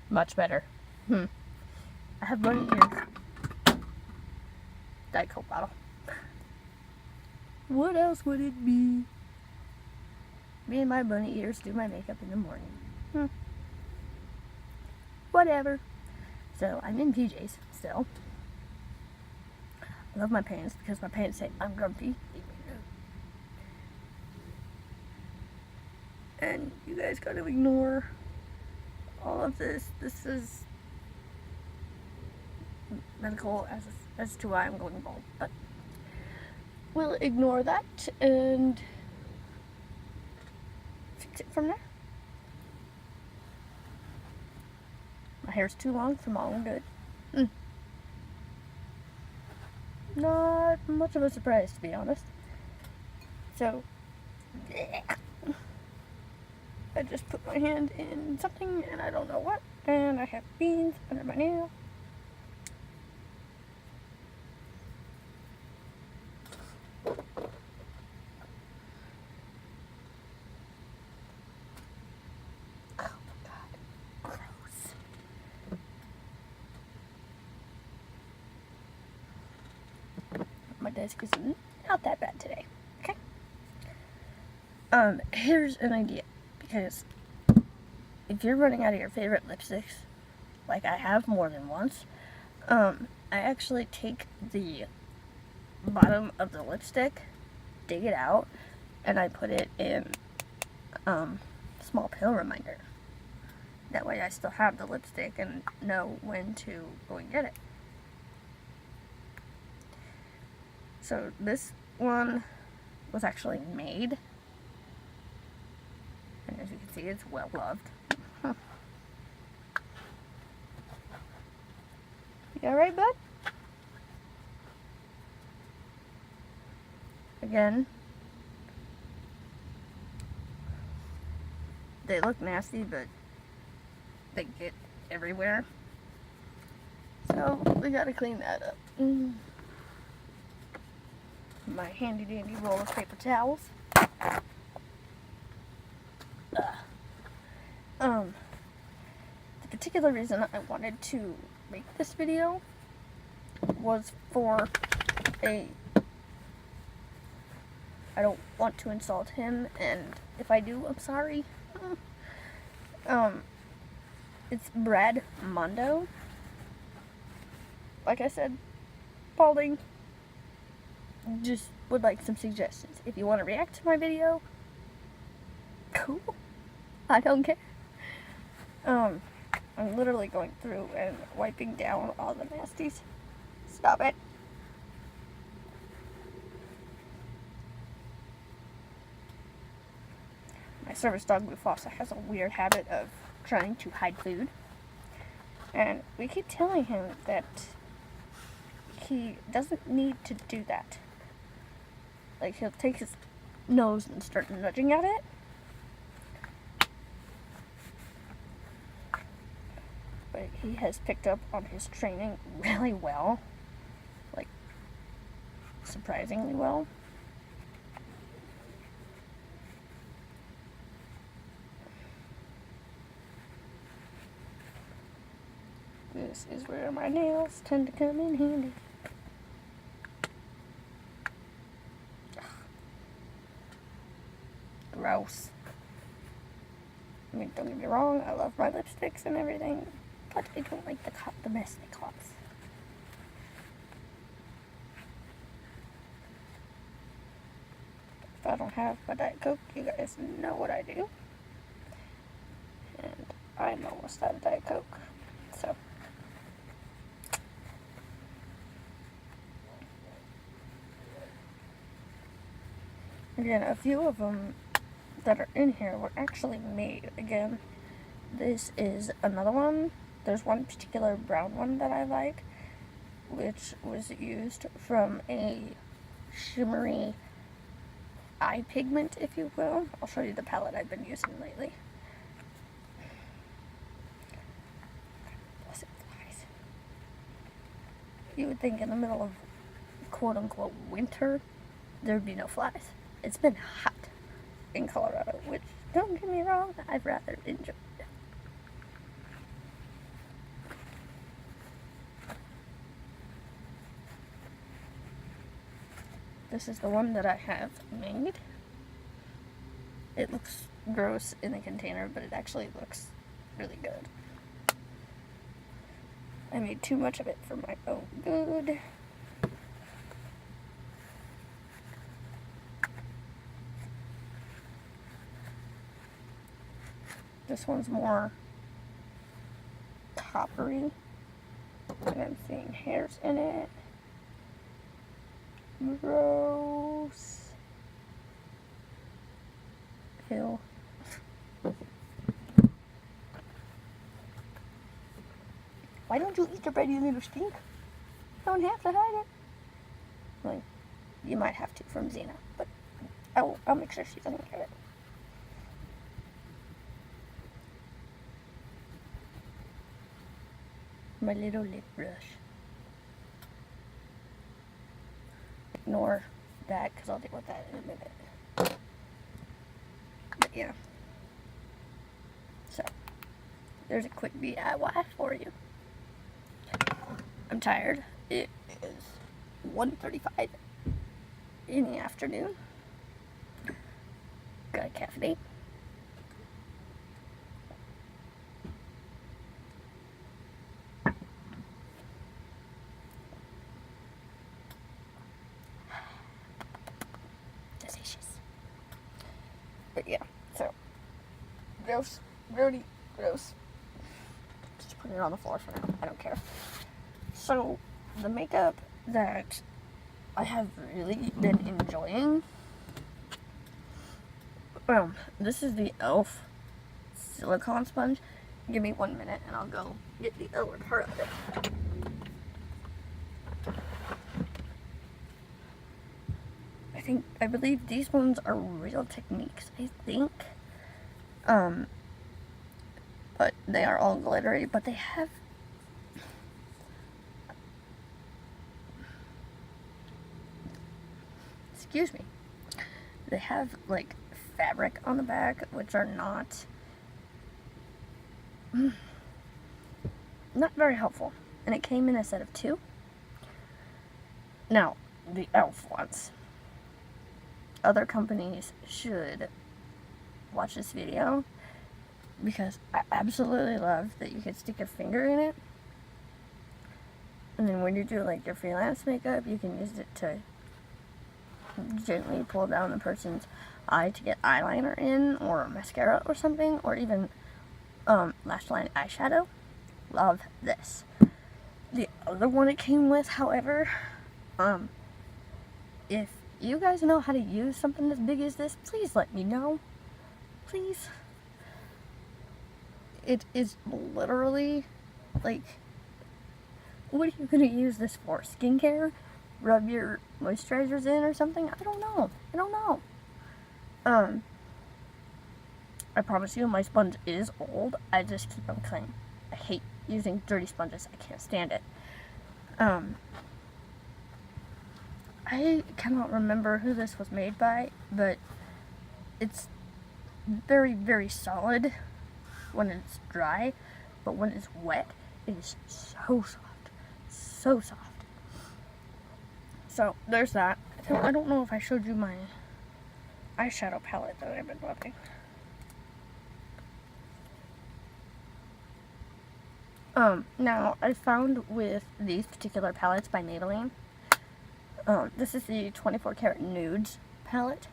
Much better. I have bunny ears. Diet Coke bottle. What else would it be? Me and my bunny ears do my makeup in the morning. Whatever. So, I'm in PJs still. I love my pants because my pants say I'm grumpy. And you guys gotta ignore all of this. This is medical as to why I'm going bald. But we'll ignore that and fix it from there. My hair's too long, so I'm good. Not much of a surprise, to be honest. So, yeah. I just put my hand in something, and I don't know what, and I have beans under my nail. Oh my god, gross. My desk is not that bad today, okay? Here's an idea, because if you're running out of your favorite lipsticks, like I have more than once, I actually take the bottom of the lipstick, dig it out, and I put it in small pill reminder. That way I still have the lipstick and know when to go and get it. So this one was actually made, and as you can see, it's well loved. You alright, bud? Again, they look nasty, but they get everywhere. So we gotta clean that up. My handy dandy roll of paper towels. The particular reason I wanted to make this video was for I don't want to insult him, and if I do, I'm sorry. It's Brad Mondo. Like I said, balding. Just would like some suggestions. If you want to react to my video, cool. I don't care. I'm literally going through and wiping down all the nasties. Stop it. My service dog Mufasa has a weird habit of trying to hide food. And we keep telling him that he doesn't need to do that. Like, he'll take his nose and start nudging at it. But he has picked up on his training really well. Like, surprisingly well. This is where my nails tend to come in handy. Gross. I mean, don't get me wrong, I love my lipsticks and everything, but I don't like the mess they cause. If I don't have my Diet Coke, you guys know what I do. And I'm almost out of Diet Coke, so. Again, a few of them that are in here were actually made. Again, this is another one. There's one particular brown one that I like, which was used from a shimmery eye pigment, if you will. I'll show you the palette I've been using lately. Blessed flies. You would think in the middle of quote-unquote winter, there'd be no flies. It's been hot in Colorado, which, don't get me wrong, I've rather enjoyed. This is the one that I have made. It looks gross in the container, but it actually looks really good. I made too much of it for my own good. This one's more coppery, and I'm seeing hairs in it. Gross. Ew. Why don't you eat the bread, you little stink? Don't have to hide it. Well, you might have to from Xena, but I'll make sure she doesn't get it. My little lip brush. Ignore that, because I'll deal with that in a minute. But yeah. So, there's a quick DIY for you. I'm tired. It is 1:35 in the afternoon. Gotta caffeinate. But yeah, so gross, grody, gross. Just put it on the floor for now. I don't care. So the makeup that I have really been enjoying. This is the e.l.f. silicone sponge. Give me 1 minute and I'll go get the other part of it. I believe these ones are Real Techniques, I think. But they are all glittery, but they have excuse me. They have like fabric on the back, which are not very helpful. And it came in a set of 2. Now, the e.l.f. ones. Other companies should watch this video because I absolutely love that you can stick your finger in it, and then when you do like your freelance makeup, you can use it to gently pull down the person's eye to get eyeliner in, or mascara or something, or even lash line eyeshadow. Love this. The other one it came with, however, if you guys know how to use something as big as this, please let me know. Please. It is literally, like, what are you going to use this for? Skincare? Rub your moisturizers in or something? I don't know. I promise you my sponge is old. I just keep them clean. I hate using dirty sponges. I can't stand it. I cannot remember who this was made by, but it's very, very solid when it's dry, but when it's wet, it is so soft. So soft. So, there's that. I don't know if I showed you my eyeshadow palette that I've been loving. Now, I found with these particular palettes by Maybelline, this is the 24 Karat Nudes palette.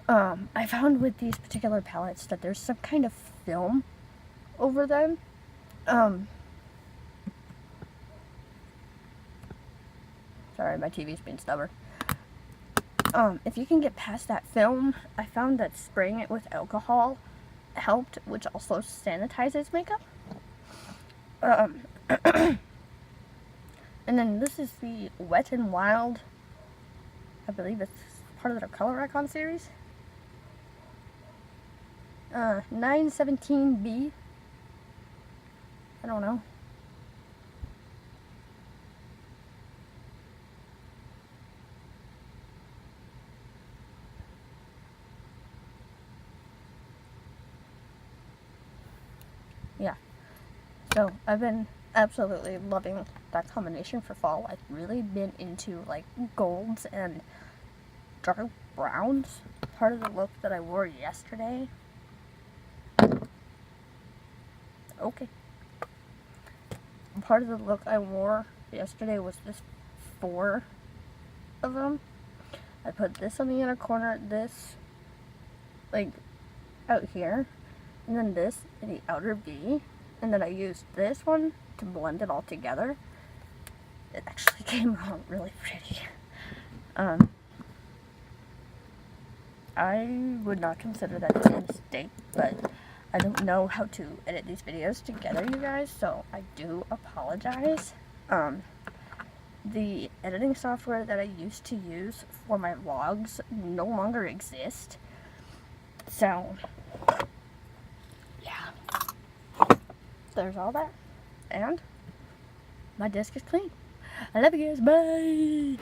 I found with these particular palettes that there's some kind of film over them. Sorry, my TV's being stubborn. If you can get past that film, I found that spraying it with alcohol helped, which also sanitizes makeup. And then this is the Wet n Wild. I believe it's part of their Color Icon series. 917B. I don't know. Yeah. So, I've been absolutely loving that combination for fall. I've really been into, like, golds and dark browns, part of the look that I wore yesterday. Okay. Part of the look I wore yesterday was this 4 of them. I put this on the inner corner, this like out here, and then this in the outer V, and then I used this one to blend it all together. It actually came out really pretty. I would not consider that to be a mistake, but I don't know how to edit these videos together, you guys, so I do apologize. The editing software that I used to use for my vlogs no longer exists, so yeah, there's all that, and my desk is clean. I love you guys, bye!